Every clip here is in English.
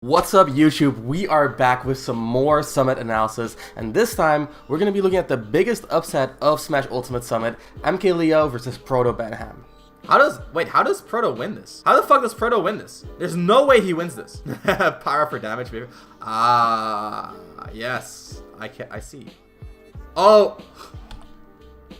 What's up YouTube? We are back with some more Summit analysis, and this time we're going to be looking at the biggest upset of Smash Ultimate Summit, MKLeo versus Protobanham. How does Proto win this? How the fuck does Proto win this? There's no way he wins this. Power for damage, baby. Yes. I see. Oh,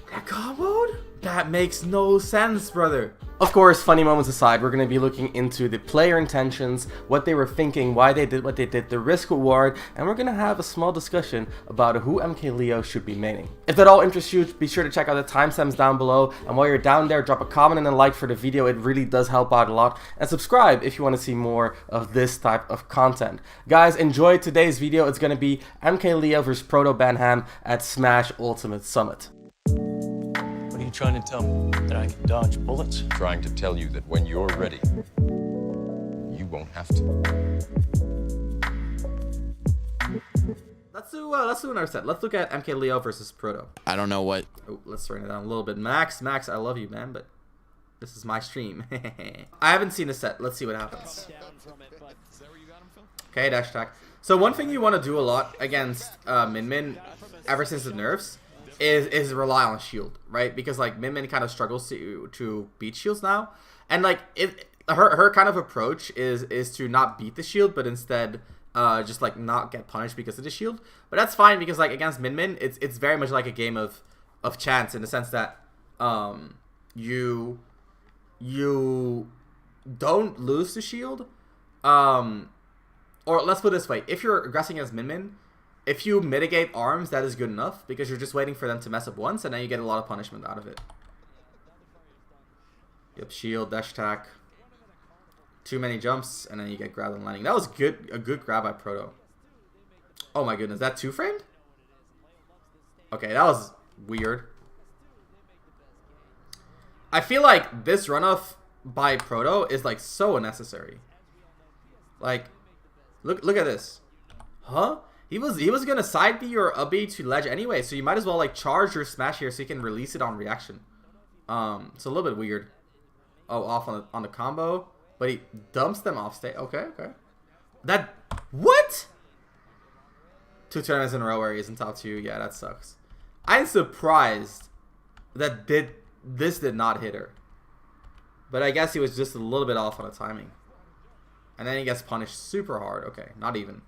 that comboed? That makes no sense, brother. Of course, funny moments aside, we're going to be looking into the player intentions, what they were thinking, why they did what they did, the risk reward, and we're going to have a small discussion about who MKLeo should be maining. If that all interests you, be sure to check out the timestamps down below, and while you're down there, drop a comment and a like for the video. It really does help out a lot, and subscribe if you want to see more of this type of content. Guys, enjoy today's video. It's going to be MKLeo versus Protobanham at Smash Ultimate Summit. What are you trying to tell me? That I can dodge bullets? Trying to tell you that when you're ready, you won't have to. Let's do another set. Let's look at MKLeo versus Proto. I don't know what. Oh, let's turn it down a little bit. Max, I love you, man, but this is my stream. I haven't seen the set. Let's see what happens. Okay, dash attack. So one thing you want to do a lot against Min ever since the nerfs is rely on shield, right? Because like Min kind of struggles to beat shields now, and like her kind of approach is to not beat the shield, but instead just like not get punished because of the shield. But that's fine because like against Min it's very much like a game of chance, in the sense that you don't lose the shield, or let's put it this way: if you're aggressing as Min, if you mitigate arms, that is good enough, because you're just waiting for them to mess up once, and then you get a lot of punishment out of it. Yep, shield, dash attack. Too many jumps, and then you get grabbed and landing. That was good, a good grab by Proto. Oh my goodness, that two-framed? Okay, that was weird. I feel like this runoff by Proto is like so unnecessary. Like, look at this. Huh? He was gonna side B or up B to ledge anyway, so you might as well like charge your smash here so you can release it on reaction. It's a little bit weird. Oh, off on the combo, but he dumps them off stage. Okay. That what? 2 tournaments in a row where he's in top 2. Yeah, that sucks. I'm surprised that this did not hit her, but I guess he was just a little bit off on the timing, and then he gets punished super hard. Okay, not even.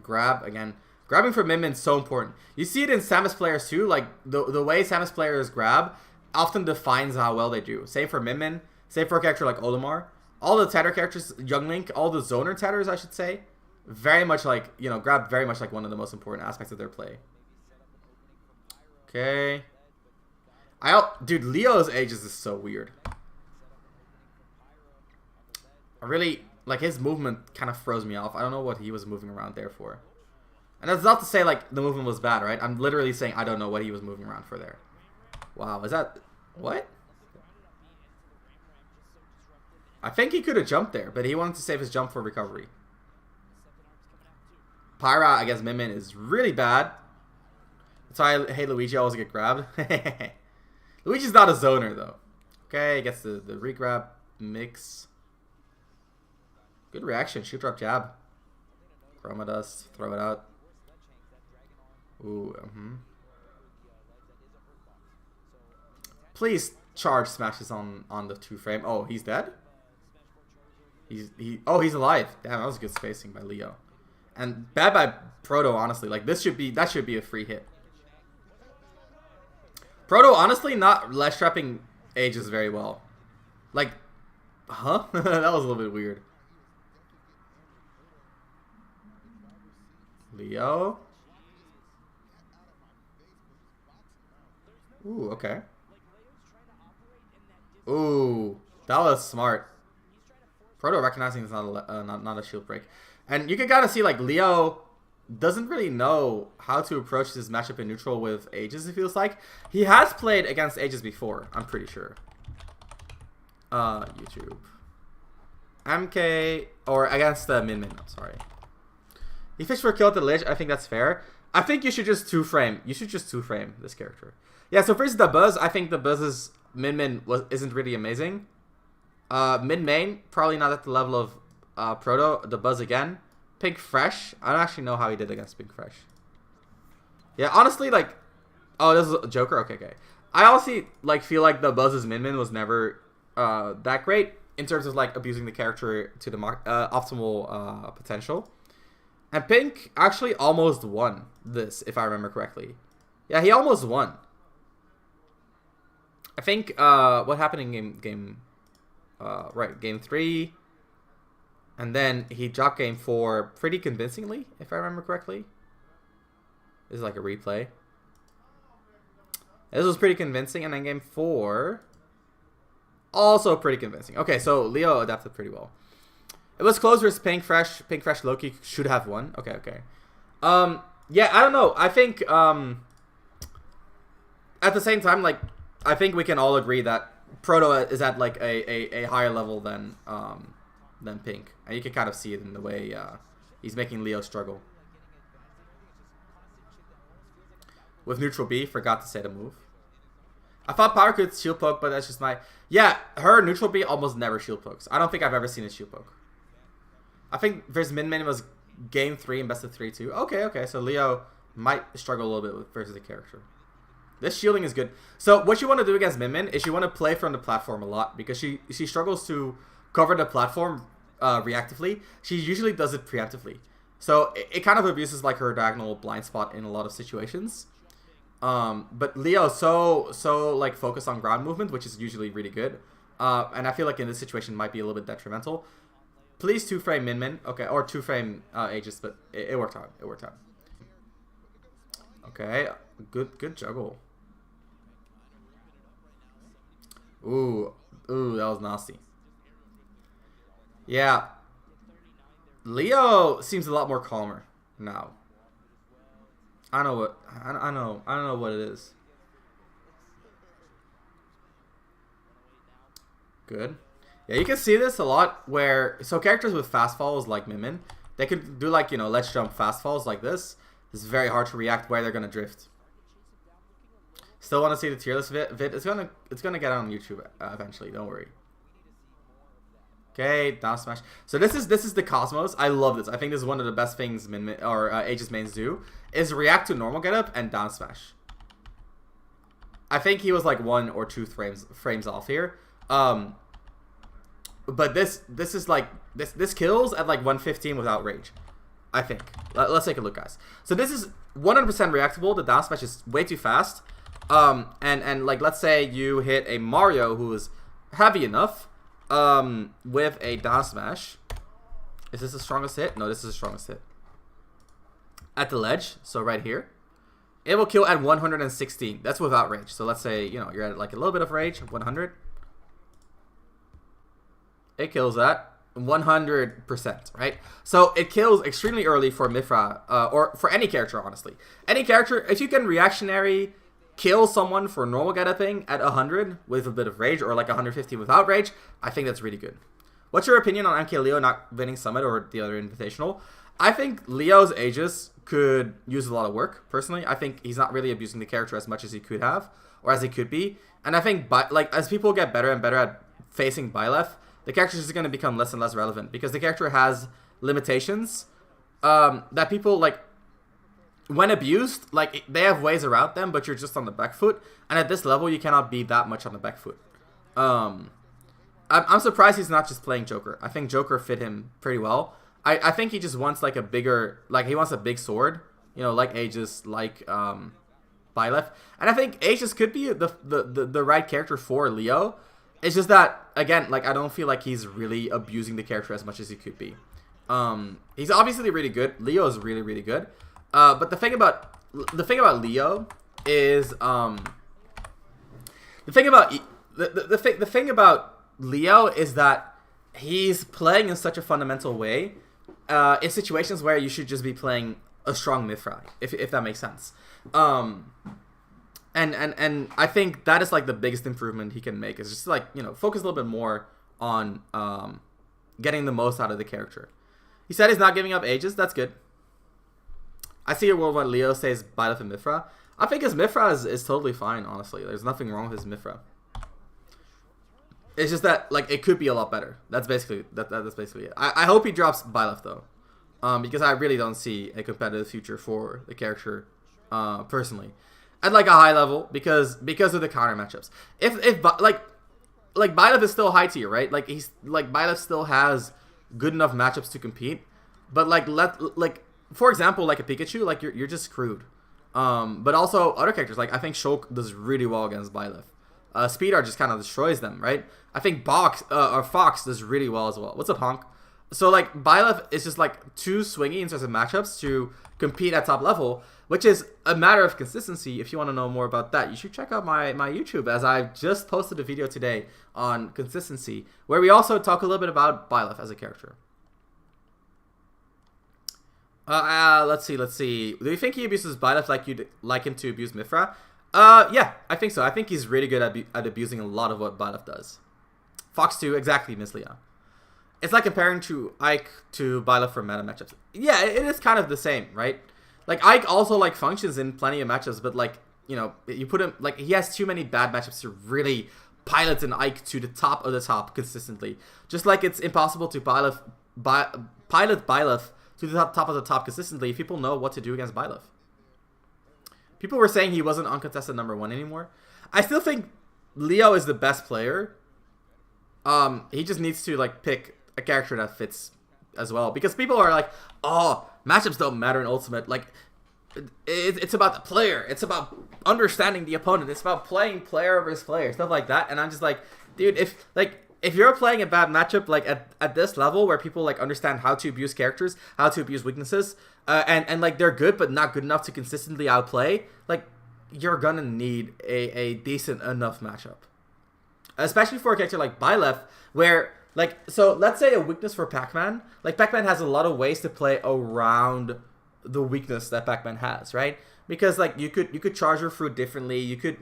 Grab again. Grabbing for Min is so important. You see it in Samus players too. Like the way Samus players grab often defines how well they do. Same for Min. Same for a character like Olimar. All the Tatter characters, Young Link, all the zoner Tatters, I should say, very much like, you know, grab very much like one of the most important aspects of their play. Okay. Dude, Leo's Aegis is so weird. I really, like, his movement kind of throws me off. I don't know what he was moving around there for. And that's not to say, like, the movement was bad, right? I'm literally saying I don't know what he was moving around for there. Wow, is that... What? I think he could have jumped there, but he wanted to save his jump for recovery. Pyra against Min is really bad. That's why I hate Luigi. I always get grabbed. Luigi's not a zoner, though. Okay, gets the re-grab mix. Good reaction. Shoot, drop, jab. Chroma dust. Throw it out. Ooh. Please charge smashes on the 2-frame. Oh, he's dead? Oh, he's alive. Damn, that was good spacing by Leo. And bad by Proto, honestly. Like, that should be a free hit. Proto, honestly, not ledge-trapping Aegis very well. Like, huh? That was a little bit weird. Leo. Ooh, okay. Ooh, that was smart. Proto recognizing it's not a shield break. And you can kind of see, like, Leo doesn't really know how to approach this matchup in neutral with Aegis, it feels like. He has played against Aegis before, I'm pretty sure. YouTube. MK, or against Min, I'm sorry. He fished for a kill at the ledge. I think that's fair. I think you should just two-frame. You should just two-frame this character. Yeah, so first the Buzz. I think the Buzz's Min isn't really amazing. Mid main, probably not at the level of Proto, the buzz again. Pink Fresh. I don't actually know how he did against Pink Fresh. Yeah, honestly, like... Oh, this is a Joker? Okay. I honestly, like, feel like the buzz's min was never that great in terms of, like, abusing the character to the optimal potential. And Pink actually almost won this, if I remember correctly. Yeah, he almost won. I think what happened in game 3, and then he dropped game 4 pretty convincingly, if I remember correctly. This is like a replay. This was pretty convincing, and then game 4 also pretty convincing. Okay, so Leo adapted pretty well. It was close versus Pink Fresh. Pink Fresh Loki should have won. Okay. Yeah, I don't know. I think at the same time, like, I think we can all agree that Proto is at like a higher level than Pink, and you can kind of see it in the way he's making Leo struggle. With neutral B, forgot to say the move. I thought Power could shield poke, but that's just my... Yeah, her neutral B almost never shield pokes. I don't think I've ever seen a shield poke. I think versus Min was game 3 and best of 3 too. Okay, so Leo might struggle a little bit with versus the character. This shielding is good. So what you want to do against Min is you want to play from the platform a lot, because she struggles to cover the platform reactively. She usually does it preemptively. So it kind of abuses like her diagonal blind spot in a lot of situations. But Leo so like focused on ground movement, which is usually really good. And I feel like in this situation might be a little bit detrimental. Please 2-frame Min. Okay, or 2-frame Aegis, but it worked out. It worked out. Okay, good juggle. Ooh, that was nasty. Yeah. Leo seems a lot more calmer now. I don't know what it is. Good. Yeah, you can see this a lot where characters with fast falls like Min, they could do like, let's jump fast falls like this. It's very hard to react where they're gonna drift. Still want to see the tier list vid? It's gonna get on YouTube eventually. Don't worry. Okay, down smash. So this is the Cosmos. I love this. I think this is one of the best things Aegis mains do, is react to normal getup and down smash. I think he was like 1 or 2 frames off here. But this is like this kills at like 115 without rage. I think. Let's take a look, guys. So this is 100% reactable. The down smash is way too fast. And like, let's say you hit a Mario who is heavy enough with a down smash. Is this the strongest hit? No, this is the strongest hit. At the ledge, so right here, it will kill at 116. That's without rage. So let's say, you're at like a little bit of rage, 100. It kills at 100%, right? So it kills extremely early for Mithra, or for any character, honestly. Any character, if you can reactionary kill someone for normal getuping at 100 with a bit of rage, or like 150 without rage, I think that's really good. What's your opinion on MKLeo not winning Summit or the other Invitational? I think Leo's Aegis could use a lot of work, personally. I think he's not really abusing the character as much as he could have, or as he could be. And I think, as people get better and better at facing Byleth, the character is going to become less and less relevant, because the character has limitations that people, like, when abused, like, they have ways around them, but you're just on the back foot. And at this level, you cannot be that much on the back foot. I'm surprised he's not just playing Joker. I think Joker fit him pretty well. I think he just wants, like, a bigger, like, he wants a big sword, like Aegis, like Byleth. And I think Aegis could be the right character for Leo. It's just that, again, like, I don't feel like he's really abusing the character as much as he could be. He's obviously really good. Leo is really, really good. But the thing about Leo is the thing about Leo is that he's playing in such a fundamental way in situations where you should just be playing a strong Mithra, if that makes sense. And I think that is like the biggest improvement he can make, is just like, focus a little bit more on getting the most out of the character. He said he's not giving up Aegis. That's good. I see a world where Leo says Byleth and Mithra. I think his Mithra is totally fine, honestly. There's nothing wrong with his Mithra. It's just that like it could be a lot better. That's basically that's basically it. I hope he drops Byleth though, because I really don't see a competitive future for the character, personally, at like a high level because of the counter matchups. If like Byleth is still high tier, right? Like Byleth still has good enough matchups to compete, but like for example like a Pikachu, like you're just screwed. But also other characters, like I think Shulk does really well against Byleth. Speedar just kind of destroys them, right? I think Fox does really well as well. What's up, Honk? So like Byleth is just like too swingy in terms of matchups to compete at top level, which is a matter of consistency. If you want to know more about that, you should check out my YouTube, as I just posted a video today on consistency, where we also talk a little bit about Byleth as a character. Let's see. Do you think he abuses Byleth like you'd like him to abuse Mythra? Yeah, I think so. I think he's really good at abusing a lot of what Byleth does. Fox 2, exactly, Miss Leah. It's like comparing to Ike to Byleth for meta matchups. Yeah, it is kind of the same, right? Like, Ike also, like, functions in plenty of matchups, but, like, you know, you put him, like, he has too many bad matchups to really pilot an Ike to the top of the top consistently. Just like it's impossible to pilot Byleth to the top of the top consistently if people know what to do against Byleth. People were saying he wasn't uncontested #1 anymore. I still think Leo is the best player. He just needs to like pick a character that fits as well, because people are like, oh, matchups don't matter in Ultimate. Like, it's about the player. It's about understanding the opponent. It's about playing player versus player, stuff like that. And I'm just like, dude, if you're playing a bad matchup like at this level where people like understand how to abuse characters, how to abuse weaknesses, and like they're good but not good enough to consistently outplay, like you're gonna need a decent enough matchup. Especially for a character like Byleth, where like, so let's say a weakness for Pac-Man, like Pac-Man has a lot of ways to play around the weakness that Pac-Man has, right? Because like you could charge your fruit differently, you could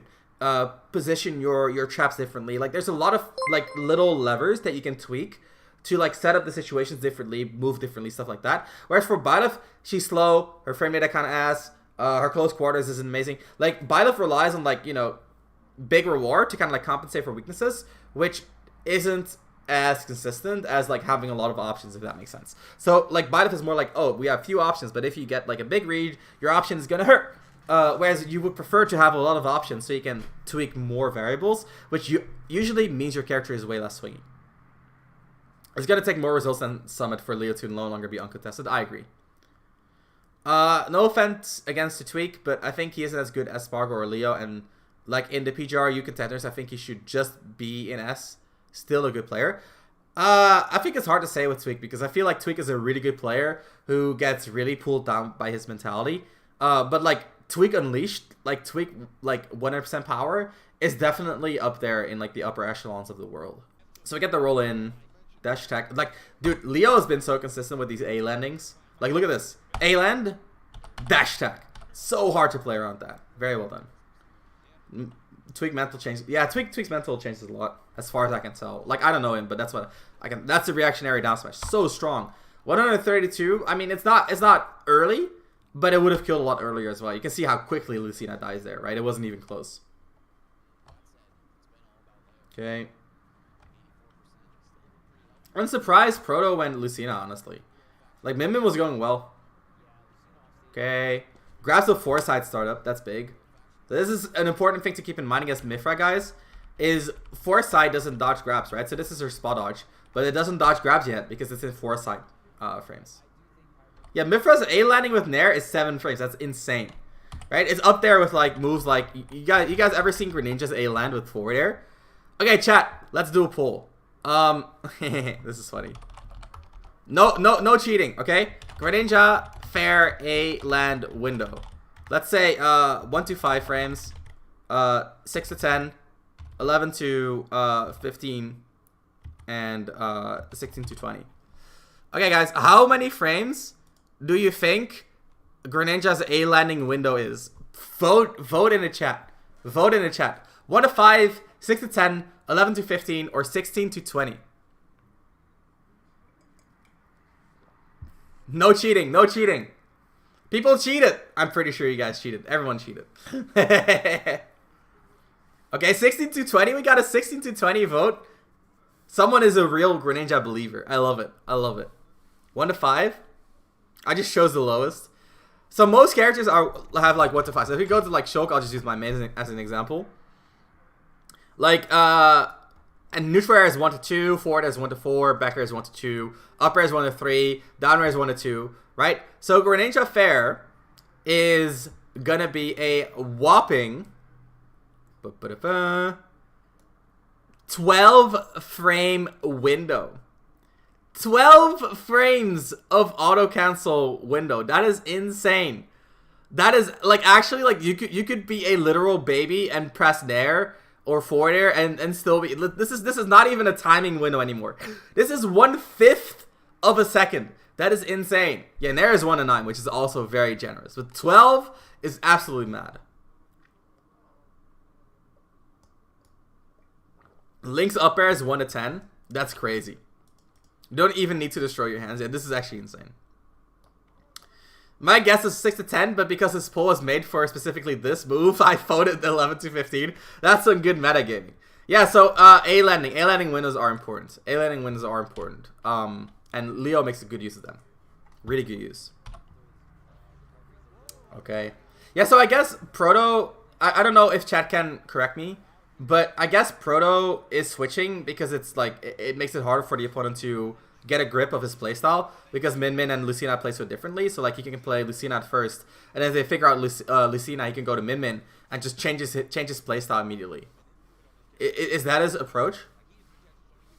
position your traps differently. Like there's a lot of like little levers that you can tweak to like set up the situations differently, move differently, stuff like that. Whereas for Byleth, she's slow, her frame rate kind of ass, her close quarters isn't amazing. Like Byleth relies on like, you know, big reward to kind of like compensate for weaknesses, which isn't as consistent as like having a lot of options, if that makes sense. So like Byleth is more like, oh, we have few options, but if you get like a big read, your option is gonna hurt. Whereas you would prefer to have a lot of options so you can tweak more variables, which usually means your character is way less swingy. It's gonna take more results than Summit for Leo to no longer be uncontested. I agree. No offense against the tweak, but I think he isn't as good as Spargo or Leo, and like in the PGRU contenders, I think he should just be in S. Still a good player. I think it's hard to say with Tweak, because I feel like Tweak is a really good player who gets really pulled down by his mentality. But like Tweak Unleashed, like Tweak like 100% power is definitely up there in like the upper echelons of the world. So we get the roll in dash attack. Like, dude, Leo has been so consistent with these A landings. Like, look at this. A land, dash attack. So hard to play around that. Very well done. Tweak mental changes. Yeah, Tweak's mental changes a lot, as far as I can tell. Like, I don't know him, but that's what I can. That's a reactionary down smash. So strong. 132. I mean, it's not early, but it would have killed a lot earlier as well. You can see how quickly Lucina dies there, right? It wasn't even close. Okay. I'm surprised Proto went Lucina, honestly. Like, Min Min was going well. Okay. Grabs the Foresight startup. That's big. So this is an important thing to keep in mind against Mythra, guys, is Foresight doesn't dodge grabs, right? So this is her spot dodge, but it doesn't dodge grabs yet because it's in Foresight frames. Yeah, Mythra's A landing with Nair is 7 frames. That's insane, right? It's up there with like moves like, you guys ever seen Greninja's A land with forward air? Okay, chat, let's do a poll. This is funny. No cheating, okay? Greninja fair A land window. Let's say 1 to 5 frames, 6 to 10, 11 to 15, and 16 to 20. Okay, guys, how many frames do you think Greninja's A landing window is? Vote in the chat. Vote in the chat. 1 to 5, 6 to 10, 11 to 15, or 16 to 20. No cheating. No cheating. People cheated. I'm pretty sure you guys cheated. Everyone cheated. Okay, 16 to 20. We got a 16 to 20 vote. Someone is a real Greninja believer. I love it. I love it. 1 to 5. I just chose the lowest. So most characters have like 1 to 5. So if we go to like Shulk, I'll just use my main as an example. Like and neutral air is 1 to 2, forward air is 1 to 4, back air is 1 to 2, up air is 1 to 3, down air is 1 to 2, right? So Greninja Fair is gonna be a whopping 12 frame window. 12 frames of auto cancel window. That is insane. That is like actually like you could be a literal baby and press Nair or forward air and still be. This is not even a timing window anymore. This is 1/5 of a second. That is insane. Yeah, Nair is 1 to 9, which is also very generous. But 12 is absolutely mad. Link's up air is 1 to 10. That's crazy. You don't even need to destroy your hands. Yeah, this is actually insane. My guess is 6 to 10, but because this poll was made for specifically this move, I voted 11 to 15. That's some good metagaming. Yeah, so A landing. A landing windows are important. A landing windows are important. And Leo makes a good use of them. Really good use. Okay. Yeah, so I guess Proto, I don't know if chat can correct me, but I guess Proto is switching because it's like, it makes it harder for the opponent to get a grip of his playstyle because Min Min and Lucina play so differently. So like he can play Lucina at first, and then if they figure out Lucina, he can go to Min Min and just change his playstyle immediately. Is that his approach?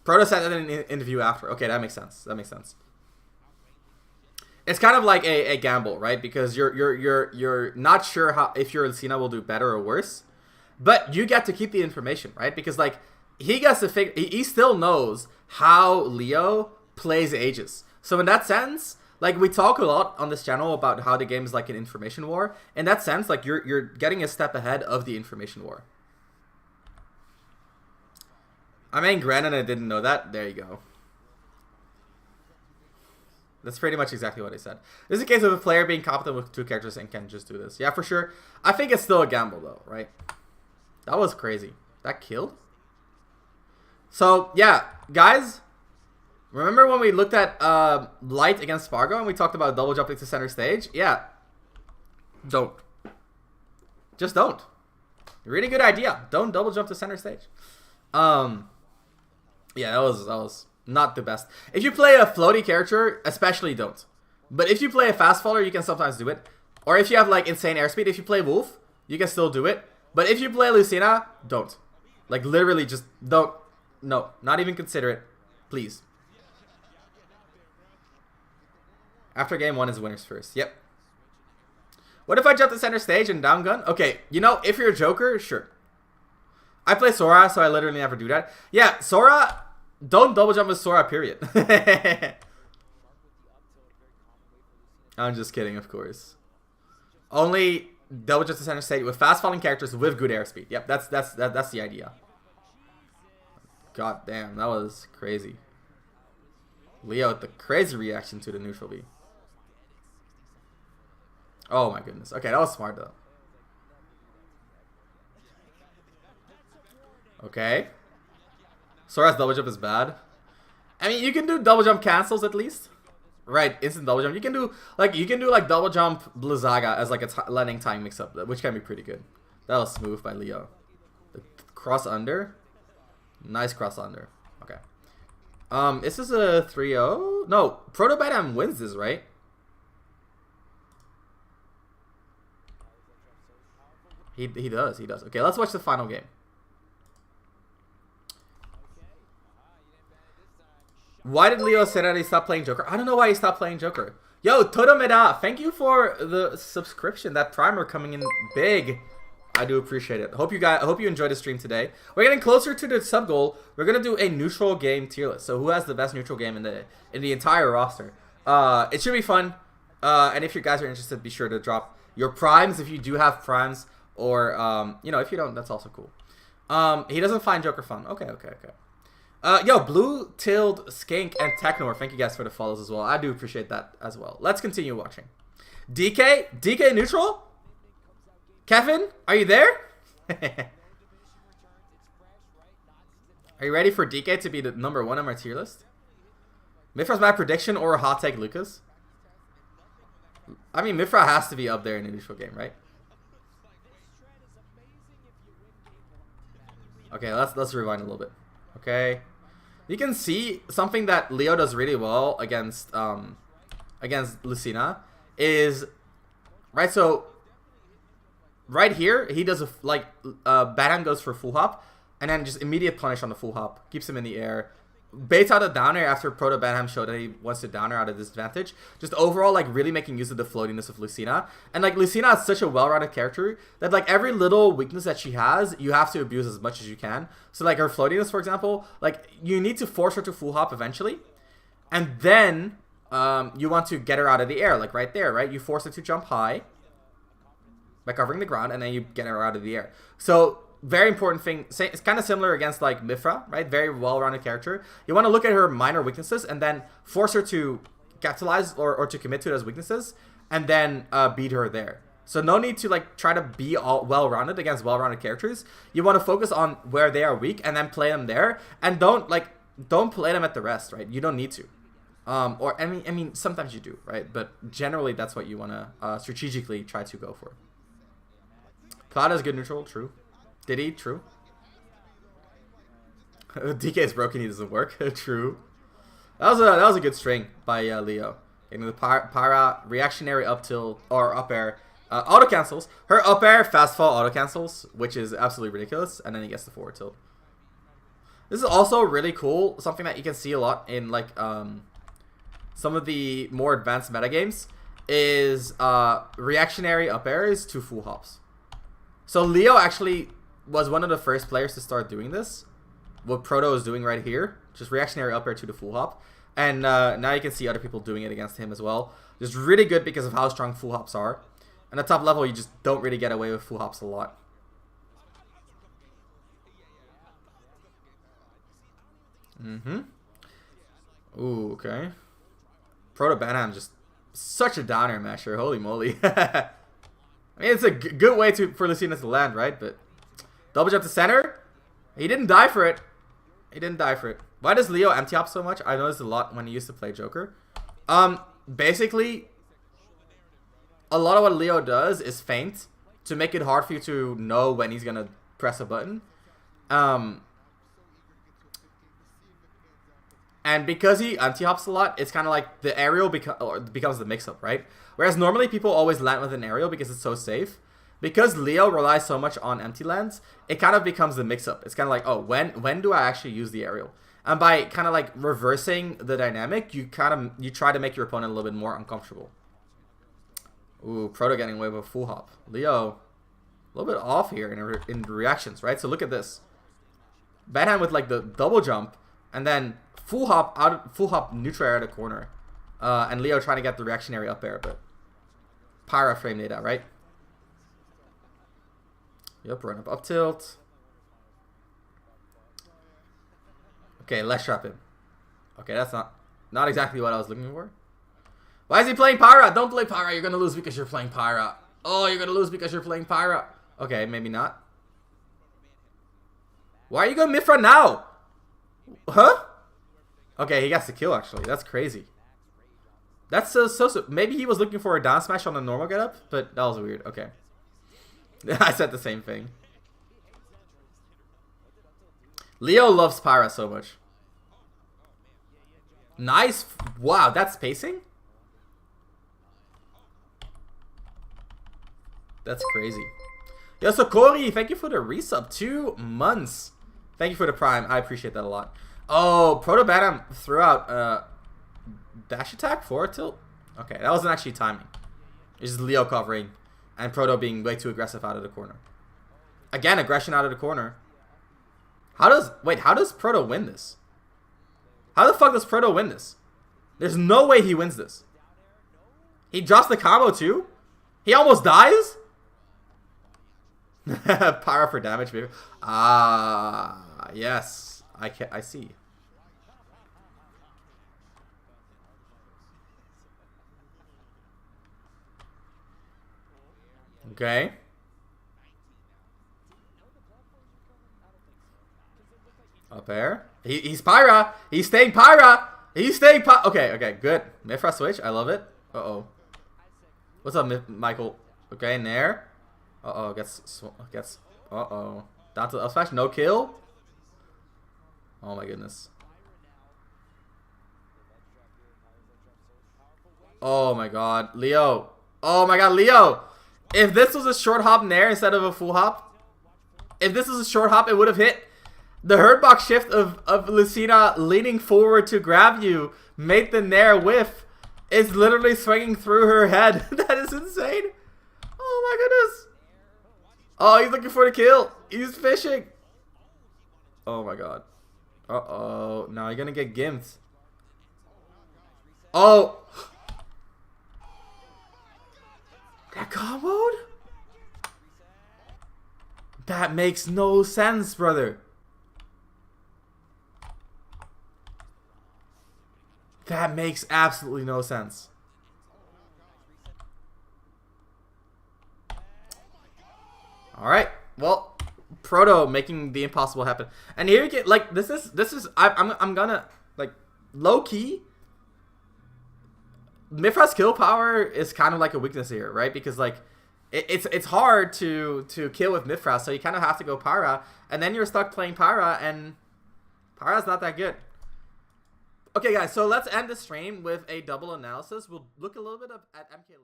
Proto said that in an interview after. Okay, that makes sense. That makes sense. It's kind of like a gamble, right? Because you're not sure if your Lucina will do better or worse, but you get to keep the information, right? Because like he gets to figure, he still knows how Leo plays Aegis. So in that sense, like we talk a lot on this channel about how the game is like an information war. In that sense, like you're getting a step ahead of the information war. I mean, granted, I didn't know that. There you go. That's pretty much exactly what I said. This is a case of a player being competent with 2 characters and can just do this. Yeah, for sure. I think it's still a gamble though, right? That was crazy. That killed? So, yeah, guys, remember when we looked at Light against Spargo and we talked about double jumping to center stage? Yeah. Don't. Just don't. Really good idea. Don't double jump to center stage. Yeah, that was not the best. If you play a floaty character, especially don't. But if you play a fast faller, you can sometimes do it. Or if you have like insane airspeed, if you play Wolf, you can still do it. But if you play Lucina, don't. Like literally just don't. No, not even consider it. Please. After game 1 is winners first. Yep. What if I jump to center stage and down gun? Okay, you know, if you're a Joker, sure. I play Sora, so I literally never do that. Yeah, Sora, don't double jump with Sora, period. I'm just kidding, of course. Only double jump to center stage with fast falling characters with good airspeed. Yep, that's the idea. God damn, that was crazy. Leo with the crazy reaction to the neutral B. Oh my goodness. Okay, that was smart though. Okay. Sora's double jump is bad. I mean, you can do double jump cancels at least. Right, instant double jump. You can do like double jump Blizzaga as like a landing time mix up, which can be pretty good. That was smooth by Leo. The cross under. Nice cross under. Okay. This is a 3-0. No, Protobanham wins this, right? He does. Okay, let's watch the final game. Why did Leo say that he stopped playing Joker? I don't know why he stopped playing Joker. Yo, Todomeda, thank you for the subscription. That primer coming in big. I do appreciate it. Hope you enjoyed the stream today. We're getting closer to the sub goal. We're gonna do a neutral game tier list. So who has the best neutral game in the entire roster? It should be fun. And if you guys are interested, be sure to drop your primes if you do have primes, or you know, if you don't, that's also cool. He doesn't find Joker fun. Okay. Yo, Blue Tilled Skink and Technor, thank you guys for the follows as well. I do appreciate that as well. Let's continue watching. DK neutral? Kevin, are you there? Are you ready for DK to be the number 1 on our tier list? Mifra's map prediction or a hot take, Lucas? I mean, Mifra has to be up there in the neutral game, right? Okay, let's rewind a little bit. Okay, you can see something that Leo does really well against Lucina is right. So right here, he does Banham goes for full hop, and then just immediate punish on the full hop, keeps him in the air. Baits out a down air after Protobanham showed that he wants to down air out of disadvantage. Just overall, like, really making use of the floatiness of Lucina. And, like, Lucina is such a well-rounded character that, like, every little weakness that she has, you have to abuse as much as you can. So, like, her floatiness, for example, like, you need to force her to full hop eventually. And then you want to get her out of the air, like, right there, right? You force her to jump high by covering the ground, and then you get her out of the air. So very important thing. It's kind of similar against like Mifra, right? Very well-rounded character. You want to look at her minor weaknesses and then force her to capitalize or to commit to those weaknesses, and then beat her there. So no need to like try to be all well-rounded against well-rounded characters. You want to focus on where they are weak and then play them there, and don't play them at the rest, right? You don't need to. Or I mean sometimes you do, right? But generally that's what you want to strategically try to go for. Plata's good neutral, true. Did he? True. DK is broken, he doesn't work. True. That was a good string by Leo. Getting the Pyra reactionary up tilt or up air auto cancels. Her up air fast fall auto cancels, which is absolutely ridiculous, and then he gets the forward tilt. This is also really cool. Something that you can see a lot in like some of the more advanced metagames is reactionary up airs to full hops. So Leo actually was one of the first players to start doing this. What Proto is doing right here, just reactionary up air to the full hop. And now you can see other people doing it against him as well. Just really good because of how strong full hops are. And at top level, you just don't really get away with full hops a lot. Ooh, okay. Protobanham just such a downer masher. Holy moly. I mean, it's a good way for Lucina to land, right? But double jump to center. He didn't die for it. He didn't die for it. Why does Leo empty hop so much? I noticed a lot when he used to play Joker. Basically, a lot of what Leo does is feint to make it hard for you to know when he's gonna press a button. And because he anti-hops a lot, it's kind of like the aerial becomes the mix-up, right? Whereas normally people always land with an aerial because it's so safe. Because Leo relies so much on empty lands, it kind of becomes the mix-up. It's kind of like, oh, when do I actually use the aerial? And by kind of like reversing the dynamic, you try to make your opponent a little bit more uncomfortable. Ooh, Proto getting away with a full hop. Leo, a little bit off here in reactions, right? So look at this. Banham with like the double jump, and then full hop neutral air at the corner, and Leo trying to get the reactionary up air, but Pyra framed it out, right? Yep, run up tilt. Okay, Ledgetrap him. Okay, that's not exactly what I was looking for. Why is he playing Pyra? Don't play Pyra. You're gonna lose because you're playing Pyra. Oh, you're gonna lose because you're playing Pyra. Okay, maybe not. Why are you going Mifra now? Huh? Okay, he gets the kill actually. That's crazy. That's so. Maybe he was looking for a down smash on the normal getup, but that was weird. Okay. I said the same thing. Leo loves Pyra so much. Nice. Wow, that's spacing? That's crazy. Yo, so Corey, thank you for the resub. 2 months. Thank you for the prime. I appreciate that a lot. Oh, Protobanham threw out dash attack, forward tilt. Okay, that wasn't actually timing. It's just Leo covering and Proto being way too aggressive out of the corner. Again, aggression out of the corner. How does Proto win this? How the fuck does Proto win this? There's no way he wins this. He drops the combo too? He almost dies? Pyra for damage, baby. Ah, yes. I see. Okay. Up air. He's Pyra. He's staying Pyra. He's staying Pyra. Okay, okay, good. Mifra switch. I love it. Uh-oh. What's up, Michael? Okay, Nair. Uh-oh, gets... Uh-oh. Down to the up smash. No kill. Oh my goodness. Oh my god. Leo. Oh my god, Leo. If this was a short hop Nair instead of a full hop, if this was a short hop, it would have hit. The hurt box shift of Lucina leaning forward to grab you made the Nair whiff. It's literally swinging through her head. That is insane. Oh my goodness. Oh, he's looking for the kill. He's fishing. Oh my god. Uh-oh. Now you're gonna get gimped. Oh. That comboed? That makes no sense, brother. That makes absolutely no sense. Alright. Well, Proto making the impossible happen. And here you get like this is I'm gonna like low key. Mifra's kill power is kind of like a weakness here, right? Because like it's hard to kill with Mifra, so you kind of have to go Pyra, and then you're stuck playing Pyra, and Pyra's not that good. Okay, guys, so let's end the stream with a double analysis. We'll look a little bit at MKLeo.